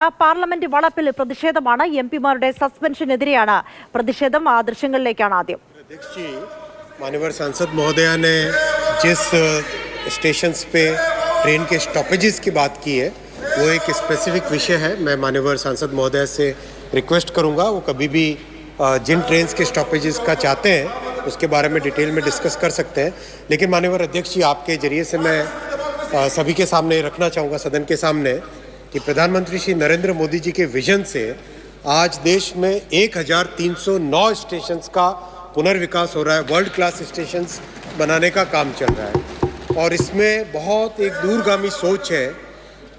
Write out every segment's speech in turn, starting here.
Parliament വളപ്പിൽ പ്രതിഷേധമാണ് എംപിമാരുടെ സസ്പെൻഷനെതിരെയാണ് പ്രതിഷേധം ആ ദൃശ്യങ്ങളിലേക്കാണ് ആദ്യം माननीय सांसद महोदया ने जिस स्टेशंस पे ट्रेन के स्टॉपेजेस की बात की है वो एक स्पेसिफिक विषय है। मैं माननीय सांसद महोदया से रिक्वेस्ट करूंगा वो कभी भी जिन ट्रेन के स्टॉपेजेस का चाहते हैं उसके बारे में डिटेल में डिस्कस कर सकते हैं। लेकिन माननीय अध्यक्ष जी आपके जरिए से मैं सभी के सामने रखना चाहूँगा सदन के सामने कि प्रधानमंत्री श्री नरेंद्र मोदी जी के विजन से आज देश में 1309 स्टेशंस का पुनर्विकास हो रहा है। वर्ल्ड क्लास स्टेशंस बनाने का काम चल रहा है और इसमें बहुत एक दूरगामी सोच है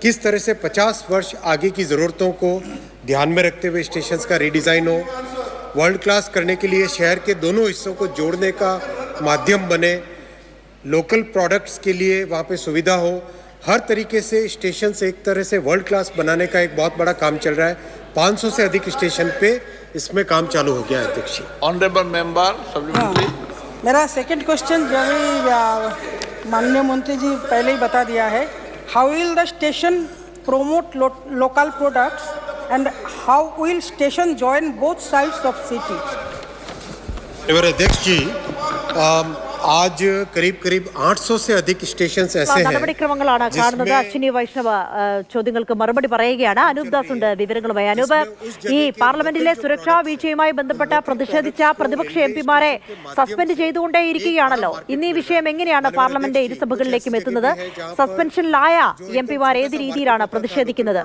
किस तरह से 50 वर्ष आगे की ज़रूरतों को ध्यान में रखते हुए स्टेशंस का रीडिज़ाइन हो, वर्ल्ड क्लास करने के लिए शहर के दोनों हिस्सों को जोड़ने का माध्यम बने, लोकल प्रोडक्ट्स के लिए वहाँ पे सुविधा हो, हर तरीके से स्टेशन से एक तरह से वर्ल्ड क्लास बनाने का एक बहुत बड़ा काम चल रहा है। 500 से अधिक स्टेशन पे इसमें काम चालू हो गया है अध्यक्ष जी। Honourable member supplementary. मेरा सेकंड क्वेश्चन जो भी माननीय मंत्री जी पहले ही बता दिया है, how will the station promote local products and how will station join both sides of city? अध्यक्ष जी आज करीब 800 से अधिक स्टेशन ऐसे हैं നടപടിക്രമങ്ങളാണ് കാണുന്നത്. അശ്വിനി വൈഷ്ണവ് ചോദ്യങ്ങൾക്ക് മറുപടി പറയുകയാണ്. അനൂപ് ദാസ് ഉണ്ട് വിവരങ്ങളുമായി. അനൂപ്, ഈ പാർലമെന്റിലെ സുരക്ഷാ വീഴ്ചയുമായി ബന്ധപ്പെട്ട പ്രതിഷേധിച്ച പ്രതിപക്ഷ എംപിമാരെ സസ്പെൻഡ് ചെയ്തുകൊണ്ടേയിരിക്കുകയാണല്ലോ. ഇന്ന് ഈ വിഷയം എങ്ങനെയാണ് പാർലമെന്റ് ഇരുസഭകളിലേക്കും എത്തുന്നത്? സസ്പെൻഷനിലായ എംപിമാർ ഏത് രീതിയിലാണ് പ്രതിഷേധിക്കുന്നത്?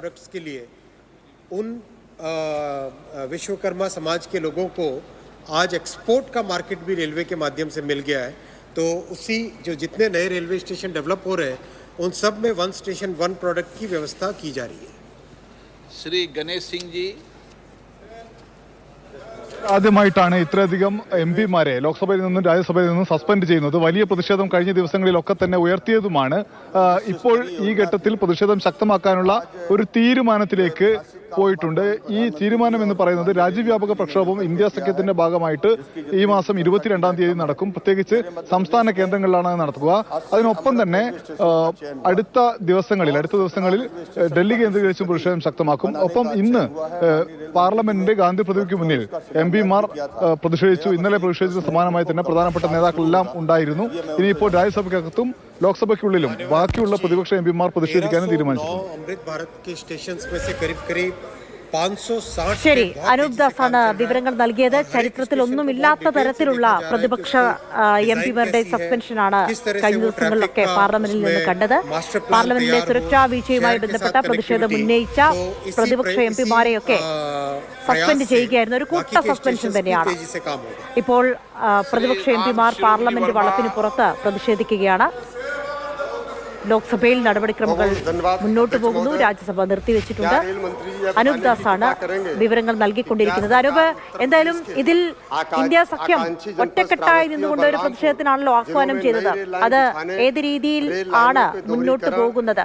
विश्वकर्मा समाज के लोगों को आज एक्सपोर्ट का मार्केट भी रेलवे के माध्यम से मिल गया है, तो उसी जो जितने नए रेलवे स्टेशन डेवलप हो रहे हैं उन सब में वन स्टेशन वन प्रोडक्ट की व्यवस्था की जा रही है। श्री गणेश सिंह जी ആദ്യമായിട്ടാണ് ഇത്രയധികം എംപിമാരെ ലോക്സഭയിൽ നിന്നും രാജ്യസഭയിൽ നിന്നും സസ്പെൻഡ് ചെയ്യുന്നത്. വലിയ പ്രതിഷേധം കഴിഞ്ഞ ദിവസങ്ങളിലൊക്കെ തന്നെ ഉയർത്തിയതുമാണ്. ഇപ്പോൾ ഈ ഘട്ടത്തിൽ പ്രതിഷേധം ശക്തമാക്കാനുള്ള ഒരു തീരുമാനത്തിലേക്ക് പോയിട്ടുണ്ട്. ഈ തീരുമാനം എന്ന് പറയുന്നത് രാജ്യവ്യാപക പ്രക്ഷോഭം ഇന്ത്യ സഖ്യത്തിന്റെ ഭാഗമായിട്ട് ഈ മാസം 22-ാം തീയതി നടക്കും. പ്രത്യേകിച്ച് സംസ്ഥാന കേന്ദ്രങ്ങളിലാണ് നടക്കുക. അതിനൊപ്പം തന്നെ അടുത്ത ദിവസങ്ങളിൽ ഡൽഹി കേന്ദ്രീകരിച്ചും പ്രതിഷേധം ശക്തമാക്കും. ഒപ്പം ഇന്ന് പാർലമെന്റിന്റെ ഗാന്ധി പ്രതിമയ്ക്ക് മുന്നിൽ എംപിമാർ പ്രതിഷേധിച്ചു. ഇന്നലെ പ്രതിഷേധിച്ച സമാനമായി തന്നെ പ്രധാനപ്പെട്ട നേതാക്കളെല്ലാം ഉണ്ടായിരുന്നു. ഇനിയിപ്പോൾ രാജ്യസഭയ്ക്കകത്തും ലോക്സഭയ്ക്കുള്ളിലും ബാക്കിയുള്ള പ്രതിപക്ഷ എംപിമാർ പ്രതിഷേധിക്കാനും തീരുമാനിച്ചു. ശരി, അനൂപ് ദാസ് ആണ് വിവരങ്ങൾ നൽകിയത്. ചരിത്രത്തിൽ ഒന്നുമില്ലാത്ത തരത്തിലുള്ള പ്രതിപക്ഷ എംപിമാരുടെ സസ്പെൻഷനാണ് കഴിഞ്ഞ ദിവസങ്ങളിലൊക്കെ പാർലമെന്റിൽ നിന്ന് കണ്ടത്. പാർലമെന്റിലെ സുരക്ഷാ വീഴ്ചയുമായി ബന്ധപ്പെട്ട പ്രതിഷേധം ഉന്നയിച്ച പ്രതിപക്ഷ എംപിമാരെയൊക്കെ സസ്പെൻഡ് ചെയ്യുകയായിരുന്നു. ഒരു കൂട്ട സസ്പെൻഷൻ തന്നെയാണ്. ഇപ്പോൾ പ്രതിപക്ഷ എംപിമാർ പാർലമെന്റ് വളപ്പിന് പുറത്ത് പ്രതിഷേധിക്കുകയാണ്. ലോക്സഭയിൽ നടപടിക്രമങ്ങൾ മുന്നോട്ട് പോകുന്നു. രാജ്യസഭ നിർത്തിവെച്ചിട്ടുണ്ട്. അനൂപ് ദാസ് ആണ് വിവരങ്ങൾ നൽകിക്കൊണ്ടിരിക്കുന്നത്. അനൂപ്, എന്തായാലും ഇതിൽ ഇന്ത്യ സഖ്യം ഒറ്റക്കെട്ടായി നിന്നുകൊണ്ട് ഒരു പ്രതിഷേധത്തിനാണല്ലോ ആഹ്വാനം ചെയ്തത്. അത് ഏത് രീതിയിൽ ആണ് മുന്നോട്ട് പോകുന്നത്?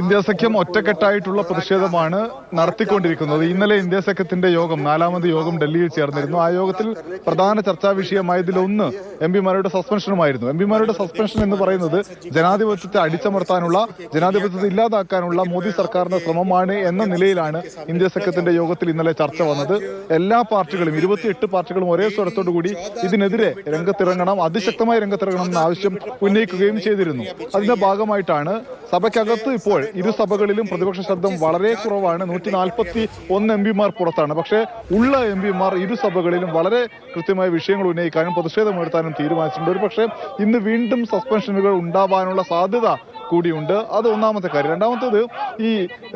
ഇന്ത്യ സഖ്യം ഒറ്റക്കെട്ടായിട്ടുള്ള പ്രതിഷേധമാണ് നടത്തിക്കൊണ്ടിരിക്കുന്നത്. ഇന്നലെ ഇന്ത്യ സഖ്യത്തിന്റെ യോഗം 4ാമത് യോഗം ഡൽഹിയിൽ ചേർന്നിരുന്നു. ആ യോഗത്തിൽ പ്രധാന ചർച്ചാ വിഷയമായതിലൊന്ന് എംപിമാരുടെ സസ്പെൻഷനുമായിരുന്നു. എംപിമാരുടെ സസ്പെൻഷൻ എന്ന് പറയുന്നത് ജനാധിപത്യത്തെ അടിച്ചമർത്താനുള്ള, ജനാധിപത്യത്തെ ഇല്ലാതാക്കാനുള്ള മോദി സർക്കാരിന്റെ ശ്രമമാണ് എന്ന നിലയിലാണ് ഇന്ത്യ സഖ്യത്തിന്റെ യോഗത്തിൽ ഇന്നലെ ചർച്ച വന്നത്. എല്ലാ പാർട്ടികളും 28 പാർട്ടികളും ഒരേ സ്വരത്തോടു കൂടി ഇതിനെതിരെ രംഗത്തിറങ്ങണം, അതിശക്തമായി രംഗത്തിറങ്ങണം എന്ന ആവശ്യം ഉന്നയിക്കുകയും ചെയ്തിരുന്നു. അതിന്റെ ഭാഗമായിട്ടാണ് സഭയ്ക്കകത്ത് ഇപ്പോൾ ഇരുസഭകളിലും പ്രതിപക്ഷ ശബ്ദം വളരെ കുറവാണ്. 141 എംപിമാർ പുറത്താണ്. പക്ഷേ ഉള്ള എംപിമാർ ഇരുസഭകളിലും വളരെ കൃത്യമായ വിഷയങ്ങൾ ഉന്നയിക്കാനും പ്രതിഷേധമുയർത്താനും തീരുമാനിച്ചിട്ടുണ്ട്. ഒരു പക്ഷേ ഇന്ന് വീണ്ടും സസ്പെൻഷനുകൾ ഉണ്ടാവാനുള്ള സാധ്യത കൂടിയുണ്ട്. അത് ഒന്നാമത്തെ കാര്യം. രണ്ടാമത്തേത്, ഈ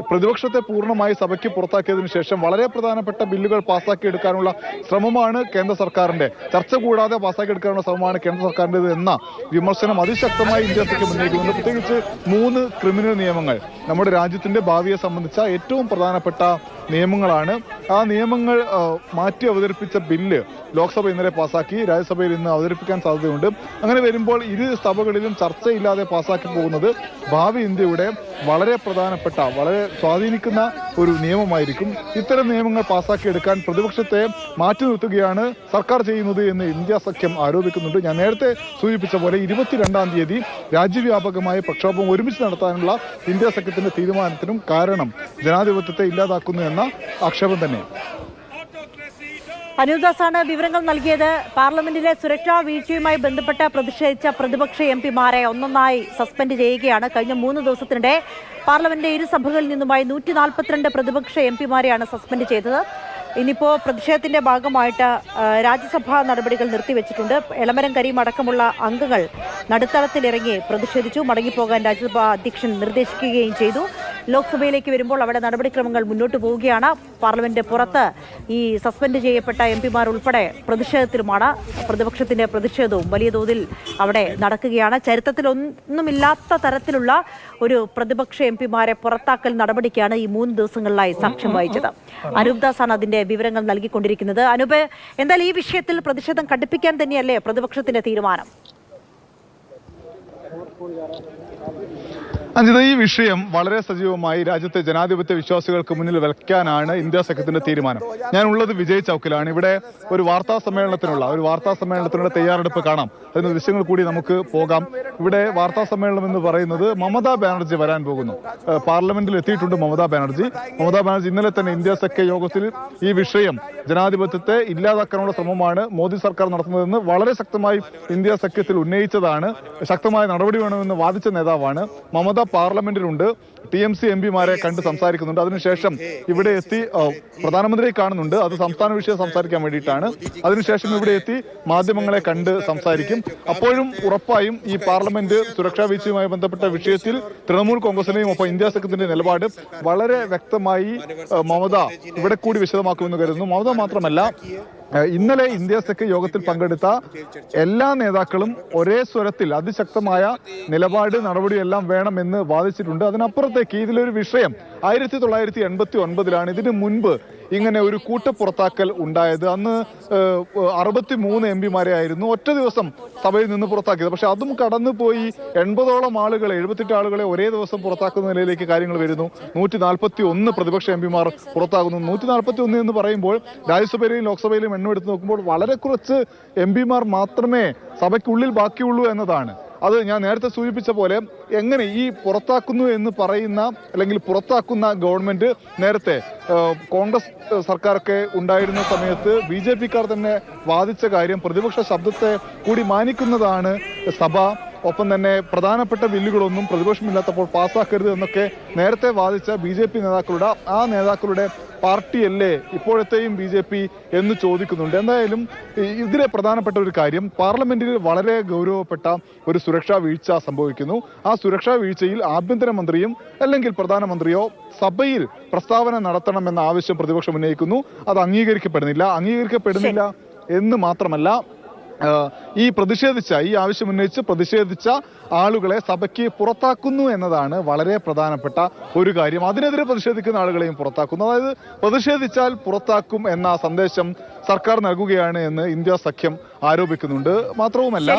പ്രതിപക്ഷത്തെ പൂർണ്ണമായി സഭയ്ക്ക് പുറത്താക്കിയതിനു ശേഷം വളരെ പ്രധാനപ്പെട്ട ബില്ലുകൾ പാസ്സാക്കിയെടുക്കാനുള്ള ശ്രമമാണ് കേന്ദ്ര സർക്കാരിന്റെ, ചർച്ച കൂടാതെ പാസ്സാക്കിയെടുക്കാനുള്ള ശ്രമമാണ് കേന്ദ്ര സർക്കാരിൻ്റെത് എന്ന വിമർശനം അതിശക്തമായി ഇന്ത്യ സഖ്യം ഉന്നയിക്കുന്നുണ്ട്. പ്രത്യേകിച്ച് 3 ക്രിമിനൽ നിയമങ്ങൾ നമ്മുടെ രാജ്യത്തിന്റെ ഭാവിയെ സംബന്ധിച്ച ഏറ്റവും പ്രധാനപ്പെട്ട നിയമങ്ങളാണ്. ആ നിയമങ്ങൾ മാറ്റി അവതരിപ്പിച്ച ബില്ല് ലോക്സഭ ഇന്നലെ പാസ്സാക്കി. രാജ്യസഭയിൽ ഇന്ന് അവതരിപ്പിക്കാൻ സാധ്യതയുണ്ട്. അങ്ങനെ വരുമ്പോൾ ഇരു സഭകളിലും ചർച്ചയില്ലാതെ പാസ്സാക്കി പോകുന്നത് ഭാവി ഇന്ത്യയുടെ വളരെ പ്രധാനപ്പെട്ട, വളരെ സ്വാധീനിക്കുന്ന ഒരു നിയമമായിരിക്കും. ഇത്തരം നിയമങ്ങൾ പാസാക്കിയെടുക്കാൻ പ്രതിപക്ഷത്തെ മാറ്റി നിർത്തുകയാണ് സർക്കാർ ചെയ്യുന്നത് എന്ന് ഇന്ത്യ സഖ്യം ആരോപിക്കുന്നുണ്ട്. ഞാൻ നേരത്തെ സൂചിപ്പിച്ച പോലെ 22-ാം തീയതി രാജ്യവ്യാപകമായ പ്രക്ഷോഭം ഒരുമിച്ച് നടത്താനുള്ള ഇന്ത്യ സഖ്യത്തിന്റെ തീരുമാനത്തിനും കാരണം ജനാധിപത്യത്തെ ഇല്ലാതാക്കുന്നു എന്ന ആക്ഷേപം തന്നെ. അനിൽദാസാണ് വിവരങ്ങൾ നൽകിയത്. പാർലമെന്റിലെ സുരക്ഷാ വീഴ്ചയുമായി ബന്ധപ്പെട്ട് പ്രതിഷേധിച്ച പ്രതിപക്ഷ എംപിമാരെ ഒന്നൊന്നായി സസ്പെൻഡ് ചെയ്യുകയാണ്. കഴിഞ്ഞ 3 ദിവസത്തിനിടെ പാർലമെന്റിന്റെ ഇരുസഭകളിൽ നിന്നുമായി 142 പ്രതിപക്ഷ എംപിമാരെയാണ് സസ്പെൻഡ് ചെയ്തത്. ഇനിയിപ്പോൾ പ്രതിഷേധത്തിന്റെ ഭാഗമായിട്ട് രാജ്യസഭാ നടപടികൾ നിർത്തിവെച്ചിട്ടുണ്ട്. എളമരം കരീം അടക്കമുള്ള അംഗങ്ങൾ നടുത്തളത്തിലിറങ്ങി പ്രതിഷേധിച്ചു. മടങ്ങിപ്പോകാൻ രാജ്യസഭാ അധ്യക്ഷൻ നിർദ്ദേശിക്കുകയും ചെയ്തു. ലോക്സഭയിലേക്ക് വരുമ്പോൾ അവിടെ നടപടിക്രമങ്ങൾ മുന്നോട്ട് പോവുകയാണ്. പാർലമെന്റ് പുറത്ത് ഈ സസ്പെൻഡ് ചെയ്യപ്പെട്ട എംപിമാർ ഉൾപ്പെടെ പ്രതിഷേധത്തിലുമാണ്. പ്രതിപക്ഷത്തിന്റെ പ്രതിഷേധവും വലിയ തോതിൽ അവിടെ നടക്കുകയാണ്. ചരിത്രത്തിലൊന്നുമില്ലാത്ത തരത്തിലുള്ള ഒരു പ്രതിപക്ഷ എംപിമാരെ പുറത്താക്കൽ നടപടിക്കാണ് ഈ 3 ദിവസങ്ങളിലായി സാക്ഷ്യം വഹിച്ചത്. അനൂപ് ദാസാണ് അതിന്റെ വിവരങ്ങൾ നൽകിക്കൊണ്ടിരിക്കുന്നത്. അനൂപ്, എന്തായാലും ഈ വിഷയത്തിൽ പ്രതിഷേധം കടുപ്പിക്കാൻ തന്നെയല്ലേ പ്രതിപക്ഷത്തിന്റെ തീരുമാനം? അഞ്ജിത, ഈ വിഷയം വളരെ സജീവമായി രാജ്യത്തെ ജനാധിപത്യ വിശ്വാസികൾക്ക് മുന്നിൽ വെക്കാനാണ് ഇന്ത്യ സഖ്യത്തിന്റെ തീരുമാനം. ഞാൻ ഉള്ളത് വിജയ് ചൌക്കിലാണ്. ഇവിടെ ഒരു വാർത്താ സമ്മേളനത്തിനുള്ള തയ്യാറെടുപ്പ് കാണാം. അതിന് ദൃശ്യങ്ങൾ കൂടി നമുക്ക് പോകാം. ഇവിടെ വാർത്താ സമ്മേളനം എന്ന് പറയുന്നത് മമതാ ബാനർജി വരാൻ പോകുന്നു. പാർലമെന്റിൽ എത്തിയിട്ടുണ്ട് മമതാ ബാനർജി. ഇന്നലെ തന്നെ ഇന്ത്യ സഖ്യ യോഗത്തിൽ ഈ വിഷയം ജനാധിപത്യത്തെ ഇല്ലാതാക്കാനുള്ള ശ്രമമാണ് മോദി സർക്കാർ നടത്തുന്നതെന്ന് വളരെ ശക്തമായി ഇന്ത്യ സഖ്യത്തിൽ ഉന്നയിച്ചതാണ്. ശക്തമായ നടപടി വേണമെന്ന് വാദിച്ച നേതാവാണ് മമത. പാർലമെന്റിലുണ്ട്. TMC എംപിമാരെ കണ്ട് സംസാരിക്കുന്നുണ്ട്. അതിനുശേഷം ഇവിടെ എത്തി പ്രധാനമന്ത്രിയെ കാണുന്നുണ്ട്. അത് സംസ്ഥാന വിഷയം സംസാരിക്കാൻ വേണ്ടിയിട്ടാണ്. അതിനുശേഷം ഇവിടെ എത്തി മാധ്യമങ്ങളെ കണ്ട് സംസാരിക്കും. അപ്പോഴും ഉറപ്പായും ഈ പാർലമെന്റ് സുരക്ഷാ വീഴ്ചയുമായി ബന്ധപ്പെട്ട വിഷയത്തിൽ തൃണമൂൽ കോൺഗ്രസിന്റെയും ഒപ്പം ഇന്ത്യ സഖ്യത്തിന്റെ നിലപാട് വളരെ വ്യക്തമായി മമത ഇവിടെ കൂടി വിശദമാക്കുമെന്ന് കരുതുന്നു. മമത മാത്രമല്ല, ഇന്നലെ ഇന്ത്യ സഖ്യ യോഗത്തിൽ പങ്കെടുത്ത എല്ലാ നേതാക്കളും ഒരേ സ്വരത്തിൽ അതിശക്തമായ നിലപാട്, നടപടിയെല്ലാം വേണമെന്ന് വാദിച്ചിട്ടുണ്ട്. അതിനപ്പുറത്തേക്ക് ഇതിലൊരു വിഷയം 1989-ലാണ് ഇതിനു മുൻപ് ഇങ്ങനെ ഒരു കൂട്ടപ്പുറത്താക്കൽ ഉണ്ടായത്. അന്ന് 63 എംപിമാരെ ആയിരുന്നു ഒറ്റ ദിവസം സഭയിൽ നിന്ന് പുറത്താക്കിയത്. പക്ഷെ അതും കടന്നുപോയി 80ഓളം ആളുകളെ, 78 ആളുകളെ ഒരേ ദിവസം പുറത്താക്കുന്ന നിലയിലേക്ക് കാര്യങ്ങൾ വരുന്നു. 141 പ്രതിപക്ഷ എംപിമാർ പുറത്താകുന്നു. 141 എന്ന് പറയുമ്പോൾ രാജ്യസഭയിലെയും ലോക്സഭയിലെയും എണ്ണം എടുത്ത് നോക്കുമ്പോൾ വളരെ കുറച്ച് എംപിമാർ മാത്രമേ സഭയ്ക്കുള്ളിൽ ബാക്കിയുള്ളൂ എന്നതാണ്. അത് ഞാൻ നേരത്തെ സൂചിപ്പിച്ച പോലെ എങ്ങനെ ഈ പുറത്താക്കുന്നു എന്ന് പറയുന്ന അല്ലെങ്കിൽ പുറത്താക്കുന്ന ഗവൺമെന്റ് നേരത്തെ കോൺഗ്രസ് സർക്കാരൊക്കെ ഉണ്ടായിരുന്ന സമയത്ത് BJPക്കാർ തന്നെ വാദിച്ച കാര്യം പ്രതിപക്ഷ ശബ്ദത്തെ കൂടി മാനിക്കുന്നതാണ് സഭ. ഒപ്പം തന്നെ പ്രധാനപ്പെട്ട ബില്ലുകളൊന്നും പ്രതിപക്ഷമില്ലാത്തപ്പോൾ പാസ്സാക്കരുത് എന്നൊക്കെ നേരത്തെ വാദിച്ച BJP നേതാക്കളുടെ പാർട്ടിയല്ലേ ഇപ്പോഴത്തെയും BJP എന്ന് ചോദിക്കുന്നുണ്ട്. എന്തായാലും ഇതിലെ പ്രധാനപ്പെട്ട ഒരു കാര്യം, പാർലമെന്റിൽ വളരെ ഗൗരവപ്പെട്ട ഒരു സുരക്ഷാ വീഴ്ച സംഭവിക്കുന്നു. ആ സുരക്ഷാ വീഴ്ചയിൽ ആഭ്യന്തരമന്ത്രിയും അല്ലെങ്കിൽ പ്രധാനമന്ത്രിയോ സഭയിൽ പ്രസ്താവന നടത്തണമെന്ന ആവശ്യം പ്രതിപക്ഷം ഉന്നയിക്കുന്നു. അത് അംഗീകരിക്കപ്പെടുന്നില്ല എന്ന് മാത്രമല്ല, ഈ ആവശ്യം ഉന്നയിച്ച് പ്രതിഷേധിച്ച ആളുകളെ സഭയ്ക്ക് പുറത്താക്കുന്നു എന്നതാണ് വളരെ പ്രധാനപ്പെട്ട ഒരു കാര്യം. അതിനെതിരെ പ്രതിഷേധിക്കുന്ന ആളുകളെയും പുറത്താക്കുന്നു. അതായത് പ്രതിഷേധിച്ചാൽ പുറത്താക്കും എന്ന സന്ദേശം സർക്കാർ നൽകുകയാണ് എന്ന് ഇന്ത്യ സഖ്യം ആരോപിക്കുന്നുണ്ട്. മാത്രവുമല്ല